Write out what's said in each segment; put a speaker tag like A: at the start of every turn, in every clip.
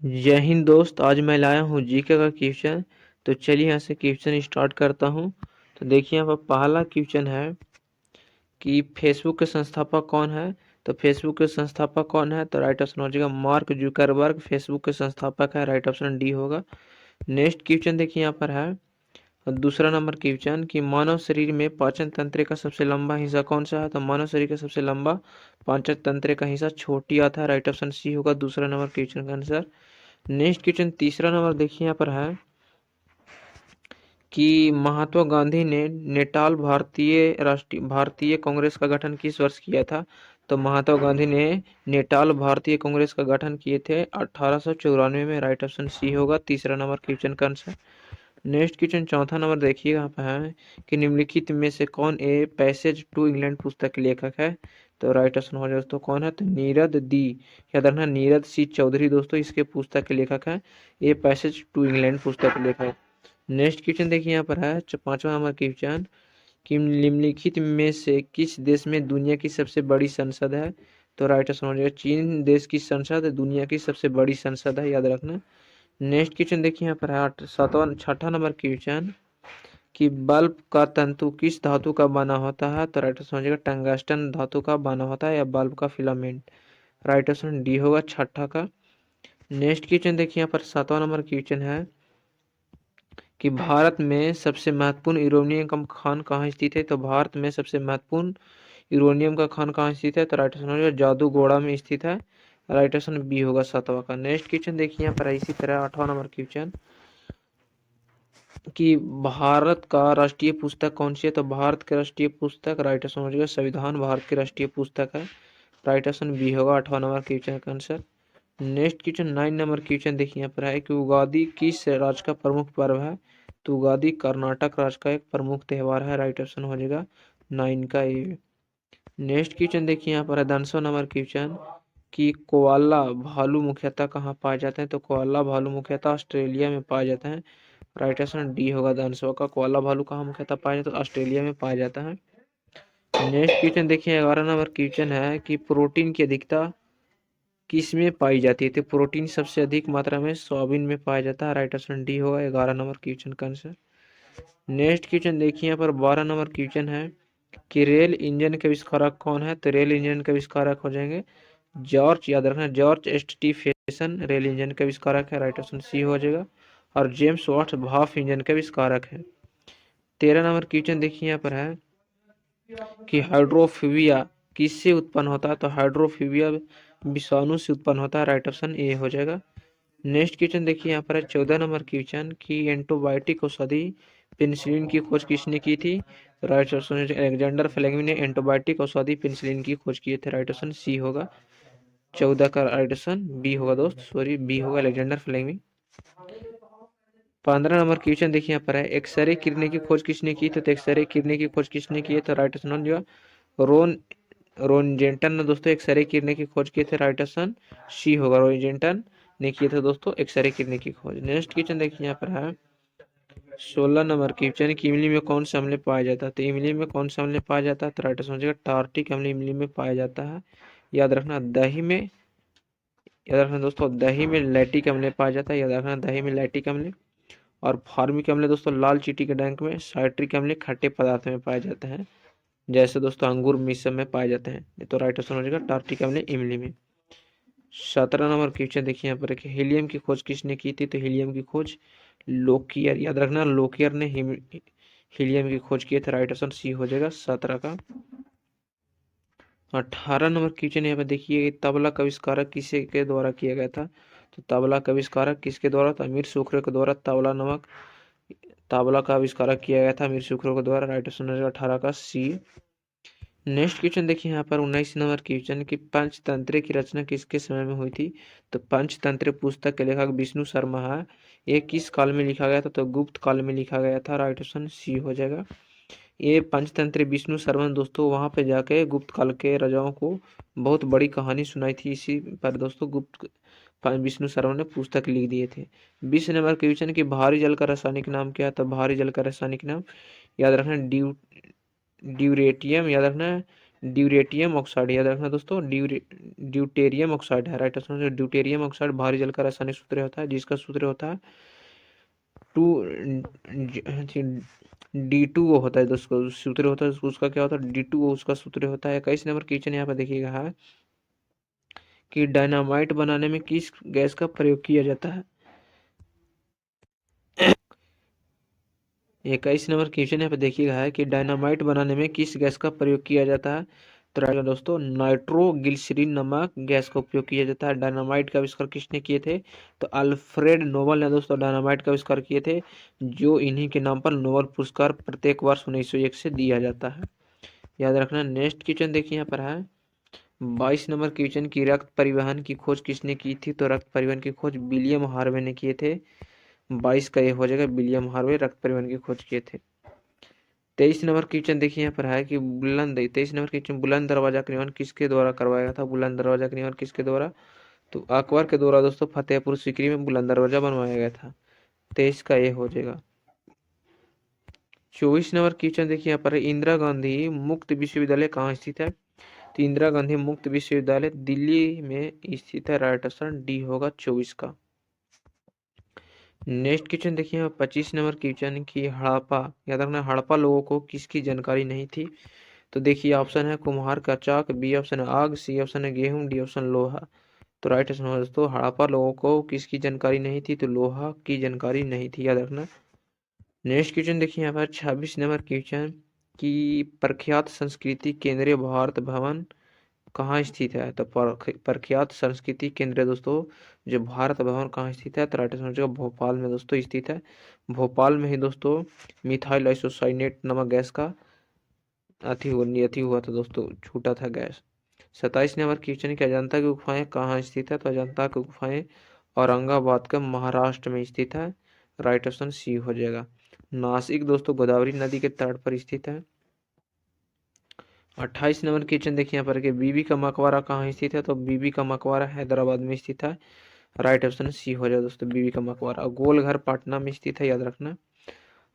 A: जय हिंद दोस्त। आज मैं लाया हूँ जीके का क्वेश्चन। तो चलिए यहाँ से क्वेश्चन स्टार्ट करता हूँ। तो देखिए यहाँ पर पहला क्वेश्चन है कि फेसबुक के संस्थापक कौन है। तो फेसबुक के संस्थापक कौन है, तो राइट ऑप्शन हो जाएगा मार्क जुकरबर्ग फेसबुक के संस्थापक है। राइट ऑप्शन डी होगा। नेक्स्ट क्वेश्चन देखिए यहाँ पर है दूसरा नंबर क्वेश्चन कि मानव शरीर में पाचन तंत्र का सबसे लंबा हिस्सा कौन सा है। तो मानव शरीर का सबसे लंबा पाचन तंत्र का हिस्सा छोटी आता है। राइट ऑप्शन सी होगा दूसरा नंबर क्वेश्चन का आंसर। नेक्स्ट क्वेश्चन तीसरा नंबर देखिए यहाँ पर है कि महात्मा गांधी ने नेटाल भारतीय कांग्रेस का गठन किस वर्ष किया था। तो महात्मा गांधी ने नेटाल भारतीय कांग्रेस का गठन किए थे 1894 में। राइट ऑप्शन सी होगा तीसरा नंबर क्वेश्चन का आंसर। नेक्स्ट क्वेश्चन चौथा नंबर देखिएगा यहाँ पे है कि निम्नलिखित में से कौन ए पैसेज टू इंग्लैंड पुस्तक के लेखक है। तो राइट ऑप्शन हो जाए दोस्तों कौन है, तो नीरद दी, याद रखना नीरद सी चौधरी दोस्तों इसके पुस्तक के लेखक है। ए पैसेज टू इंग्लैंड पुस्तक के लेखक है। नेक्स्ट क्वेश्चन देखिए यहाँ पर है पांचवा नंबर क्वेश्चन कि निम्नलिखित में से किस देश में दुनिया की सबसे बड़ी संसद है। तो राइट ऑप्शन हो जाएगा चीन देश की संसद दुनिया की सबसे बड़ी संसद है, याद रखना। नेक्स्ट क्वेश्चन देखिए यहाँ पर है सातवां छठा नंबर क्वेश्चन कि बल्ब का तंतु किस धातु का बना होता है। तो राइट ऑप्शन हो जाएगा टंगस्टन धातु का बना होता है या बल्ब का फिलामेंट। राइट ऑप्शन डी होगा छठा का। नेक्स्ट क्वेश्चन देखिए यहाँ पर सातवां नंबर क्वेश्चन है कि भारत में सबसे महत्वपूर्ण यूरेनियम का खान कहाँ स्थित है। तो भारत में सबसे महत्वपूर्ण यूरेनियम का खान कहाँ स्थित है। तो राइट ऑप्शन हो जाएगा जादूगोड़ा में स्थित है। राइट ऑप्शन बी होगा सातवां का। नेक्स्ट क्वेश्चन देखिए यहाँ पर इसी तरह आठवां नंबर क्वेश्चन कि भारत का राष्ट्रीय पुस्तक कौन सी है। तो भारत की राष्ट्रीय पुस्तक राइट ऑप्शन हो जाएगा संविधान भारत की राष्ट्रीय पुस्तक है। राइट ऑप्शन बी होगा आठवां नंबर क्वेश्चन का answer. Next question 9 number question देखिए यहाँ पर है कि उगादी किस राज्य का प्रमुख पर्व है। तो उगादी कर्नाटक राज्य का एक प्रमुख त्यौहार है। राइट ऑप्शन हो जाएगा 9 का ए। नेक्स्ट क्वेश्चन देखिए यहाँ पर है 10वां नंबर क्वेश्चन कि कोआला भालू मुख्यतः कहाँ पाए जाते हैं। तो कोआला भालू मुख्यतः ऑस्ट्रेलिया में पाए जाते हैं। राइट ऑप्शन डी होगा 10वां का। कोआला भालू कहाँ मुख्यतः पाया जाता है, ऑस्ट्रेलिया में पाया जाता है। नेक्स्ट क्वेश्चन देखिए 11 नंबर क्वेश्चन है कि प्रोटीन की अधिकता किस में पाई जाती है। तो प्रोटीन सबसे अधिक मात्रा में सोयाबीन में पाया जाता है। राइट ऑप्शन डी होगा 11 नंबर क्वेश्चन का आंसर। नेक्स्ट क्वेश्चन देखिए यहाँ पर 12 नंबर क्वेश्चन है कि रेल इंजन के आविष्कारक कौन है। तो रेल इंजन के आविष्कारक हो जाएंगे जॉर्ज, याद रखना जॉर्ज स्टीफेसन रेल इंजन के आविष्कारक है। राइट ऑप्शन सी हो जाएगा। और जेम्स वाट भाप इंजन के आविष्कारक है। 13 नंबर क्वेश्चन देखिए यहाँ पर है कि हाइड्रोफोबिया किससे उत्पन्न होता है। तो हाइड्रोफोबिया विषाणु से उत्पन्न होता है। राइट ऑप्शन ए हो जाएगा। नेक्स्ट क्वेश्चन देखिए यहाँ पर है 14 नंबर क्वेश्चन कि एंटीबायोटिक औषधि पेनिसिलिन की खोज किसने की थी। राइट ऑप्शन अलेक्जेंडर फ्लेमिंग ने एंटीबायोटिक औषधि पेनिसिलिन की खोज किए थे। राइट ऑप्शन सी होगा 14 का। राइट ऑप्शन बी होगा दोस्त, सॉरी बी होगा अलेक्जेंडर फ्लेमिंग। 15 नंबर क्वेश्चन देखिए यहाँ पर है एक्सरे किरणें की खोज किसने की थी। तो एक्सरे किरणें की खोज किसने की है। तो राइट ऑप्शन जो रोन रोनजेंटन ने दोस्तों एक्सरे किरणें की खोज किए थे। राइट ऑप्शन सी होगा रोनजेंटन ने किए थे दोस्तों एक्सरे किरणें की खोज। नेक्स्ट क्वेश्चन देखिए यहाँ पर है 16 नंबर क्वेश्चन कि इमली में कौन सा अम्ल पाया जाता है। तो इमली में कौन सा अम्ल पाया जाता है। तो राइट ऑप्शन हो जाएगा टार्टिक अम्ल इमली में पाया जाता है। याद रखना दही में, याद रखना दोस्तों दही में लैक्टिक अम्ल पाया जाता है। याद रखना दही में लैक्टिक अम्ल। और फार्मिक अम्ल दोस्तों लाल चींटी के डंक में, साइट्रिक अम्ल खट्टे पदार्थ में पाए जाते हैं जैसे दोस्तों अंगूर मिश्र में पाए जाते हैं। तो राइट ऑप्शन हो जाएगा टार्टिक अम्ल इमली में। 17 नंबर क्वेश्चन देखिए यहाँ पर हीलियम की खोज किसने की थी। तो हीलियम की खोज लोकियर, याद रखना लोकियर ने हीलियम की खोज की थी। राइट ऑप्शन सी हो जाएगा 17 का। 18 नंबर क्वेश्चन यहाँ पे देखिए तबला का आविष्कारक किसे के द्वारा किया गया था। तो तबला का आविष्कारक किसके द्वारा था, अमीर सुखरे के द्वारा तबला का आविष्कारक किया गया था अमीर सुखरे के द्वारा। राइट ऑप्शन 18 का सी। नेक्स्ट क्वेश्चन देखिए यहाँ पर 19 नंबर क्वेश्चन की पंचतंत्र की रचना किसके समय में हुई थी। तो पंचतंत्र पुस्तक के लेखक विष्णु शर्मा है। ये किस काल में लिखा गया था। तो गुप्त काल में लिखा गया था। राइट ऑप्शन सी हो जाएगा। ये पंचतंत्र विष्णु शर्मा ने दोस्तों वहां पे जाके गुप्त काल के राजाओं को बहुत बड़ी कहानी सुनाई थी। इसी पर दोस्तों गुप्त विष्णु शर्मा ने पुस्तक लिख दिए थे। 20 नंबर क्वेश्चन की भारी जल का रासायनिक नाम क्या है। तो भारी जल का रासायनिक नाम याद रखना ड्यूरेटियम, याद रखना ड्यूरेटियम ऑक्साइड, याद रखना दोस्तों, ड्यूटेरियम ऑक्साइड है। राइट आंसर ड्यूटेरियम ऑक्साइड भारी जल का रासायनिक सूत्र होता है, जिसका सूत्र होता है टू D2O होता है दोस्तों, सूत्र होता है उसका क्या होता है, D2O उसका सूत्र होता है। 21 नंबर क्वेश्चन यहाँ पर देखिएगा है कि डायनामाइट बनाने में किस गैस का प्रयोग किया जाता है। 21 नंबर क्वेश्चन यहाँ पे देखिएगा है कि डायनामाइट बनाने में किस गैस का प्रयोग किया जाता है। तो राइट दोस्तों नाइट्रोग्लिसरीन नामक गैस का उपयोग किया जाता है। डायनामाइट का आविष्कार किसने किए थे, तो अल्फ्रेड नोबल ने दोस्तों डायनामाइट का आविष्कार किए थे, जो इन्हीं के नाम पर नोबल पुरस्कार प्रत्येक वर्ष 1901 से दिया जाता है। याद रखना। नेक्स्ट क्वेश्चन देखिए यहाँ पर है 22 नंबर क्वेश्चन की रक्त परिवहन की खोज किसने की थी, तो रक्त परिवहन की खोज विलियम हार्वे ने किए थे। 22 का ये हो जाएगा, विलियम हार्वे रक्त परिवहन की खोज किए थे। 23 नंबर क्वेश्चन देखिए यहाँ पर है कि 23 नंबर क्वेश्चन बुलंद दरवाजा का निर्माण किसके द्वारा करवाया गया था। बुलंद दरवाजा का निर्माण किसके द्वारा, तो अकबर के द्वारा दोस्तों फतेहपुर सीकरी में बुलंद दरवाजा बनवाया गया था। 23 का ये हो जाएगा। 24 नंबर क्वेश्चन देखिए यहाँ पर इंदिरा गांधी मुक्त विश्वविद्यालय कहाँ स्थित है, तो इंदिरा गांधी मुक्त विश्वविद्यालय दिल्ली में स्थित है। राइट आंसर डी होगा 24 का। नेक्स्ट क्वेश्चन देखिए 25 नंबर क्वेश्चन की हड़प्पा, याद रखना हड़प्पा लोगों को किसकी जानकारी नहीं थी, तो देखिए ऑप्शन है कुम्हार का चाक, बी ऑप्शन है आग, सी ऑप्शन है गेहूं, डी ऑप्शन लोहा। तो राइट आंसर दोस्तों हड़प्पा लोगों को किसकी जानकारी नहीं थी, तो लोहा की जानकारी नहीं थी, याद रखना। नेक्स्ट क्वेश्चन देखिए यहाँ पर 26 नंबर क्वेश्चन की प्रख्यात संस्कृति केंद्रीय भारत भवन कहाँ स्थित है, तो प्रख्यात संस्कृति केंद्र दोस्तों जो भारत भवन कहाँ स्थित है, तो राइट आंसर भोपाल में दोस्तों स्थित है। भोपाल में ही दोस्तों मिथाइल आइसोसाइनेट नामक गैस का अति हुआ था दोस्तों, छूटा था गैस। 27 नंबर क्वेश्चन की अजंता की गुफाएं कहाँ स्थित है, तो अजंता की गुफाएं औरंगाबाद के महाराष्ट्र में स्थित है। राइट ऑप्शन सी हो जाएगा। नासिक दोस्तों गोदावरी नदी के तट पर स्थित है। 28 नंबर क्वेश्चन देखिए यहाँ पर कि बीबी का मकबरा कहाँ स्थित है, तो बीबी का मकबरा हैदराबाद में स्थित है। राइट ऑप्शन सी हो जाएगा दोस्तों, बीबी का मकबरा। गोलघर पटना में स्थित है, याद रखना।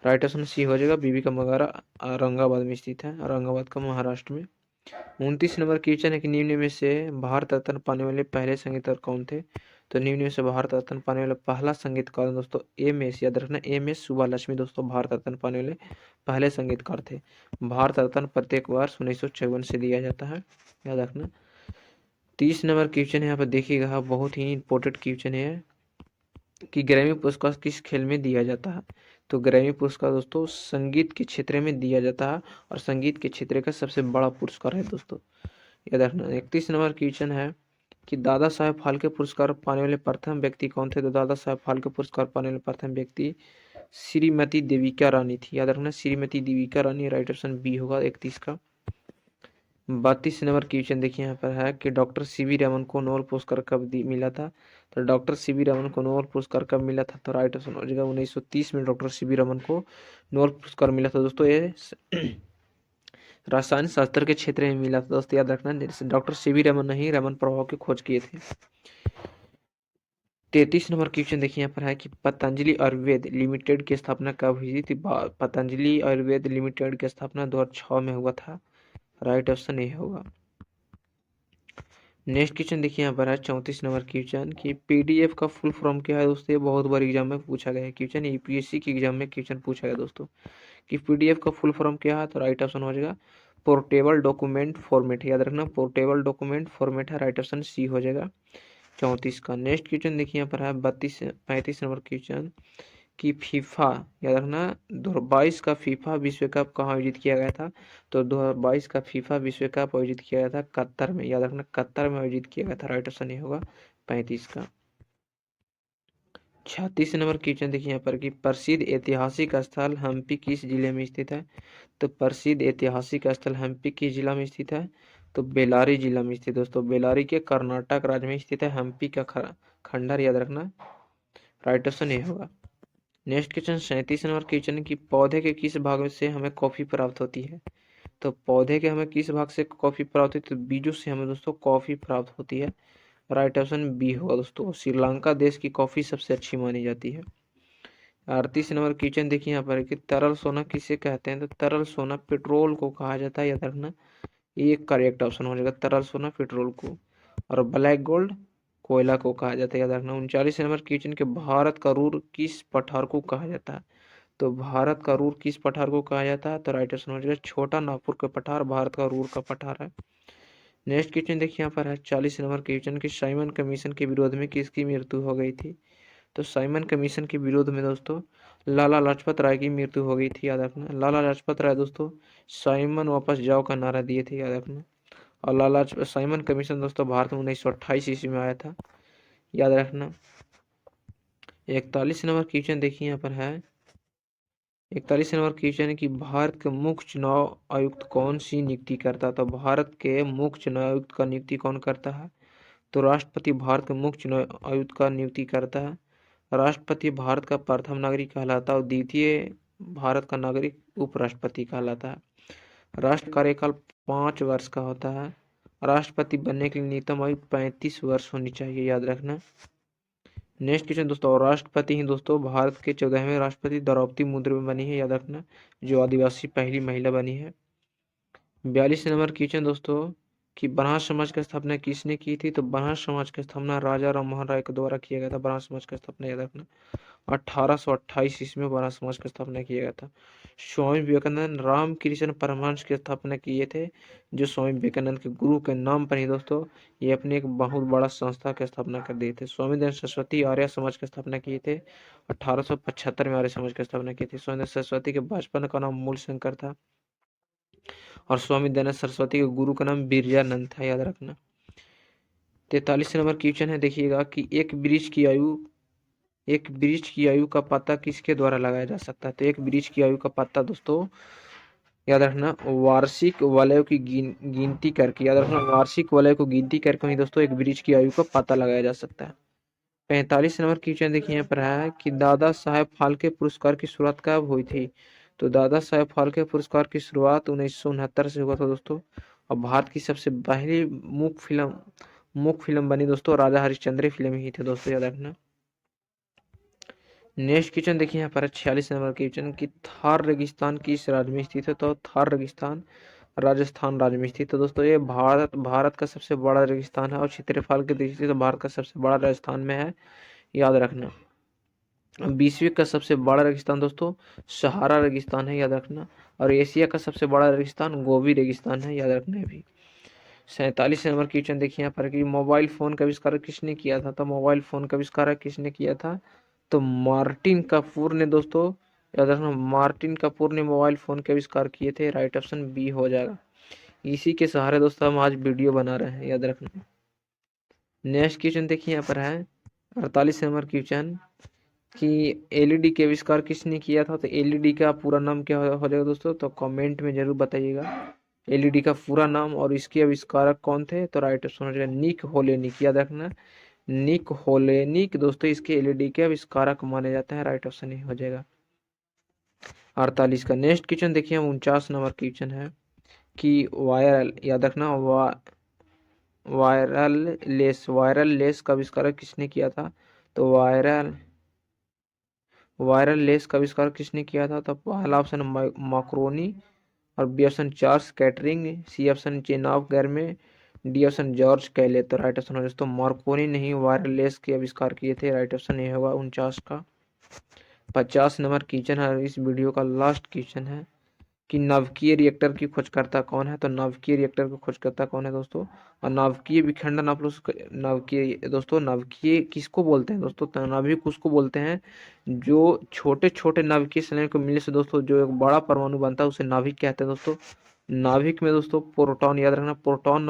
A: राइट ऑप्शन सी हो जाएगा, बीबी का मकबरा औरंगाबाद में स्थित है, औरंगाबाद का महाराष्ट्र में। 29 नंबर क्वेश्चन है कि निम्न में से भारत रत्न पाने वाले पहले संगीतकार कौन थे, तो निम्न में से भारत रत्न पाने वाला पहला संगीतकार दोस्तों MS, याद रखना MS सुब्बालक्ष्मी दोस्तों भारत रत्न पाने वाले पहले संगीतकार थे। भारत रत्न प्रत्येक वर्ष 1956 से दिया जाता है, याद रखना। 30 नंबर क्वेश्चन यहाँ पर देखिएगा, बहुत ही इंपॉर्टेंट क्वेश्चन है कि ग्रैमी पुरस्कार किस खेल में दिया जाता है, तो ग्रैमी पुरस्कार दोस्तों संगीत के क्षेत्र में दिया जाता है, और संगीत के क्षेत्र का सबसे बड़ा पुरस्कार है दोस्तों, याद रखना। 31 नंबर क्वेश्चन है कि दादा साहेब फाल्के पुरस्कार पाने वाले प्रथम व्यक्ति कौन थे, तो दादा साहेब फाल्के पुरस्कार पाने वाले प्रथम व्यक्ति श्रीमती देविका रानी थी, याद रखना Shrimati Devika Rani. Right option B होगा 31 का। 32 नंबर क्वेश्चन देखिए यहाँ पर है कि डॉक्टर CV रमन को नोबेल पुरस्कार कब मिला था, तो डॉक्टर CV रमन को नोबेल पुरस्कार कब मिला था, तो राइट ऑप्शन हो जाएगा 1930 में डॉक्टर CV रमन को नोबेल पुरस्कार मिला था दोस्तों। ये रसायन शास्त्र के क्षेत्र में मिला था दोस्तों, याद रखना। डॉक्टर CV रमन ने ही रमन प्रभाव की खोज किए थे। 33 नंबर क्वेश्चन देखिए यहाँ पर है कि पतंजलि आयुर्वेद लिमिटेड की स्थापना कब हुई थी, पतंजलि आयुर्वेद लिमिटेड की स्थापना 2006 में हुआ था। राइट ऑप्शन ये होगा। नेक्स्ट क्वेश्चन देखिए यहाँ पर है 34 नंबर क्वेश्चन कि PDF का फुल फॉर्म क्या है दोस्तों, ये बहुत बार एग्जाम में पूछा गया है क्वेश्चन, UPSC के एग्जाम में क्वेश्चन पूछा गया दोस्तों कि PDF का फुल फॉर्म क्या है, तो राइट ऑप्शन हो जाएगा पोर्टेबल डॉक्यूमेंट फॉर्मेट, याद रखना पोर्टेबल डॉक्यूमेंट फॉर्मेट है। राइट ऑप्शन सी हो जाएगा 34 का। नेक्स्ट क्वेश्चन देखिए यहाँ पर है 35 नंबर क्वेश्चन कि फीफा, याद रखना 2022 का फीफा विश्व कप कहाँ आयोजित किया गया था, तो 2022 का फीफा विश्व कप आयोजित किया गया था कतर में, याद रखना कतर में आयोजित किया गया था। राइट ऑप्शन ये होगा 35 का। 36 नंबर क्वेश्चन देखिए यहाँ पर कि प्रसिद्ध ऐतिहासिक स्थल हम्पी किस जिले में स्थित है, तो प्रसिद्ध ऐतिहासिक स्थल हम्पी किस जिला में स्थित है, तो बेलारी जिला में स्थित दोस्तों, बेलारी के कर्नाटक राज्य में स्थित है हम्पी का खंडर, याद रखना। राइट ऑप्शन ये होगा। नेक्स्ट क्वेश्चन 37 नंबर क्वेश्चन की पौधे के किस भाग से हमें कॉफी प्राप्त होती है, तो पौधे के हमें किस भाग से कॉफी प्राप्त होती है, तो बीजों से हमें दोस्तों कॉफी प्राप्त होती है। राइट ऑप्शन बी होगा दोस्तों, श्रीलंका देश की कॉफी सबसे अच्छी मानी जाती है। 38 नंबर क्वेश्चन देखिए यहाँ पर कि तरल सोना किसे कहते हैं, तो तरल सोना पेट्रोल को कहा जाता है, याद रखना एक करेक्ट ऑप्शन हो जाएगा, तरल सोना पेट्रोल को। और ब्लैक गोल्ड कोयला को कहा जाता है, याद रखना। 39 नंबर क्वेश्चन के भारत का रूर किस पठार को कहा जाता है? तो भारत का रूर किस पठार को कहा जाता है? तो राइट ऑप्शन हो जाएगा छोटा नागपुर का पठार भारत का रूर का पठार है। नेक्स्ट क्वेश्चन देखिए यहाँ पर है 40 नंबर क्वेश्चन की साइमन कमीशन के विरोध में किसकी मृत्यु हो गई थी? तो साइमन कमीशन के विरोध में दोस्तों लाला लाजपत राय की मृत्यु हो गई थी, याद रखना। लाला लाजपत राय दोस्तों साइमन वापस जाओ का नारा दिए थे, याद रखना। और लाला साइमन कमीशन दोस्तों भारत में 1928 ईस्वी में आया था, याद रखना। 41 नंबर क्वेश्चन देखिए यहाँ पर है 41 नंबर क्वेश्चन है कि भारत के मुख्य चुनाव आयुक्त कौन सी नियुक्ति करता है? तो भारत के मुख्य चुनाव आयुक्त का नियुक्ति कौन करता है? तो राष्ट्रपति भारत के मुख्य चुनाव आयुक्त का नियुक्ति करता है। राष्ट्रपति भारत का प्रथम नागरिक कहलाता है और द्वितीय भारत का नागरिक उपराष्ट्रपति कहलाता है। राष्ट्र कार्यकाल 5 वर्ष का होता है। राष्ट्रपति बनने के लिए न्यूनतम आयु 35 वर्ष होनी चाहिए, याद रखना। नेक्स्ट क्वेश्चन दोस्तों, और राष्ट्रपति ही दोस्तों भारत के 14वें राष्ट्रपति द्रौपदी मुर्मू बनी है, याद रखना, जो आदिवासी पहली महिला बनी है। 42 नंबर क्वेश्चन दोस्तों कि ब्राह्मण समाज की स्थापना किसने की थी? तो ब्राह्मण समाज की स्थापना राजा राममोहन राय के द्वारा किया गया था। ब्राह्मण समाज की स्थापना, याद रखना, 1828 ईस्वी में ब्राह्मण समाज की स्थापना किया गया था। स्वामी विवेकानंद रामकृष्ण परमहंस की स्थापना किए थे, जो स्वामी विवेकानंद के गुरु के नाम पर ही दोस्तों ये अपने एक बहुत बड़ा संस्था की स्थापना कर दिए थे। स्वामी दयानंद सरस्वती आर्य समाज की स्थापना किए थे, 1875 में आर्य समाज की स्थापना की थी। स्वामी दयानंद सरस्वती के बचपन का नाम मूल शंकर था और स्वामी दयानंद सरस्वती के गुरु का नाम बिरजानंद था, याद रखना। 43 नंबर क्वेश्चन है, देखिएगा कि एक वृक्ष की आयु का पता किसके द्वारा लगाया जा सकता है? तो एक वृक्ष की आयु का पता दोस्तों याद रखना वार्षिक वलय की गिनती करके, याद रखना वार्षिक वलय को गिनती करके ही दोस्तों एक वृक्ष की आयु का पता लगाया जा सकता है। 45 नंबर क्वेश्चन देखिए यहाँ पर है कि दादा साहेब फाल्के पुरस्कार की शुरुआत कब हुई थी? तो दादा साहेब फाल्के पुरस्कार की शुरुआत 1969 से हुआ था दोस्तों। और भारत की सबसे पहली मुख्य फिल्म बनी दोस्तों राजा हरिश्चंद्र फिल्म ही थी दोस्तों, याद रखना। नेक्स्ट क्वेश्चन देखिए यहाँ पर 46 नंबर क्वेश्चन कि थार रेगिस्तान किस राज्य में स्थित है? तो थार रेगिस्तान राजस्थान राज्य में स्थित है दोस्तों। ये भारत का सबसे बड़ा रेगिस्तान है और क्षेत्रफल की दृष्टि से भारत का सबसे बड़ा राजस्थान में है, याद रखना। 20वीं का सबसे बड़ा रेगिस्तान दोस्तों सहारा रेगिस्तान है, याद रखना। और एशिया का सबसे बड़ा रेगिस्तान गोबी रेगिस्तान है, याद रखना है भी। 47 नंबर क्वेश्चन देखिए यहाँ पर कि मोबाइल फोन का आविष्कार किसने किया था? तो मोबाइल फोन का आविष्कार किसने किया था? तो मार्टिन कपूर ने दोस्तों, याद रखना, मार्टिन कपूर ने मोबाइल फोन के आविष्कार किए थे। राइट ऑप्शन बी हो जाएगा। इसी के सहारे दोस्तों हम आज वीडियो बना रहे हैं, याद रखना। नेक्स्ट क्वेश्चन देखिए यहाँ पर है 48 नंबर क्वेश्चन कि एलईडी के आविष्कार किसने किया था? तो एलईडी का पूरा नाम क्या हो जाएगा दोस्तों? तो कमेंट में जरूर बताइएगा एलईडी का पूरा नाम और इसके आविष्कारक कौन थे? तो राइट ऑप्शन हो जाएगा निक होलेनिक, याद रखना, निक होलेनिक दोस्तों इसके एलईडी के आविष्कारक माने जाते हैं। राइट ऑप्शन ही हो जाएगा 48 का। नेक्स्ट क्वेश्चन देखिए 49 नंबर क्वेश्चन है कि वायरल, याद रखना, वायरल लेस का आविष्कार किसने किया था? तो वायरल लेस का आविष्कार किसने किया था? तो पहला ऑप्शन माक्रोनी और B option Charles Kettering, C option चेनाब गैरमे, डी ऑप्शन जॉर्ज कैले। तो राइट ऑप्शन हो दोस्तों मार्कोनी ने ही वायरल लेस के आविष्कार किए थे। राइट ऑप्शन ये होगा 49 का। 50 नंबर क्वेश्चन है, इस वीडियो का लास्ट क्वेश्चन है कि नाभिकीय रिएक्टर की खोजकर्ता कौन है? तो नाभिकीय रिएक्टर का खोजकर्ता कौन है दोस्तों? और नाभिकीय विखंडन आप लोग नाभिकीय दोस्तों नाभिकीय किसको बोलते हैं दोस्तों? तो नाभिक उसको बोलते हैं जो छोटे छोटे नाभिकीय संलयन को मिलने से दोस्तों जो एक बड़ा परमाणु बनता है उसे नाभिक कहते हैं दोस्तों। नाभिक में दोस्तों प्रोटॉन, याद रखना, प्रोटॉन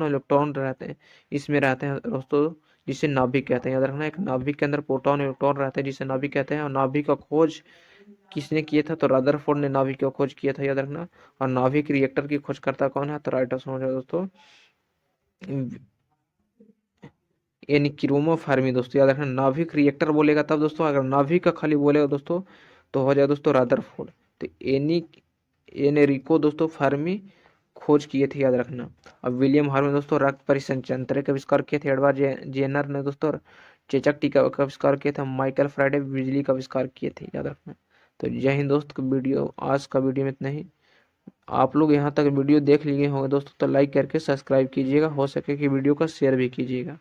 A: और इलेक्ट्रॉन रहते हैं, इसमें रहते हैं दोस्तों, जिसे नाभिक कहते हैं। याद रखना एक नाभिक के अंदर प्रोटॉन और इलेक्ट्रॉन रहते हैं जिसे नाभिक कहते हैं। और नाभिक का खोज किसने किया था? तो रदरफोर्ड ने नाभिक की खोज किया था, याद रखना। और नाभिक रिएक्टर की खोजकर्ता कौन है? तो राइट ऑप्शन हो जाएगा दोस्तों यानी क्रोमो फर्मी दोस्तों, याद रखना। नाभिक रिएक्टर बोलेगा तब दोस्तों, अगर नाभिक का खाली बोलेगा दोस्तों तो हो जाएगा दोस्तों रदरफोर्ड। तो एनेरिको दोस्तों फर्मी खोज किए थे, याद रखना। अब विलियम हार्वे दोस्तों रक्त परिसंचरण का आविष्कार किए थे। एडवर्ड जेनर ने दोस्तों चेचक टीका का आविष्कार किया था। माइकल फ्राइडे बिजली का आविष्कार किए थे, याद रखना। तो जय हिंद दोस्त, वीडियो आज का वीडियो में इतना ही। आप लोग यहाँ तक वीडियो देख लिए होंगे दोस्तों, तो लाइक करके सब्सक्राइब कीजिएगा, हो सके कि वीडियो का शेयर भी कीजिएगा।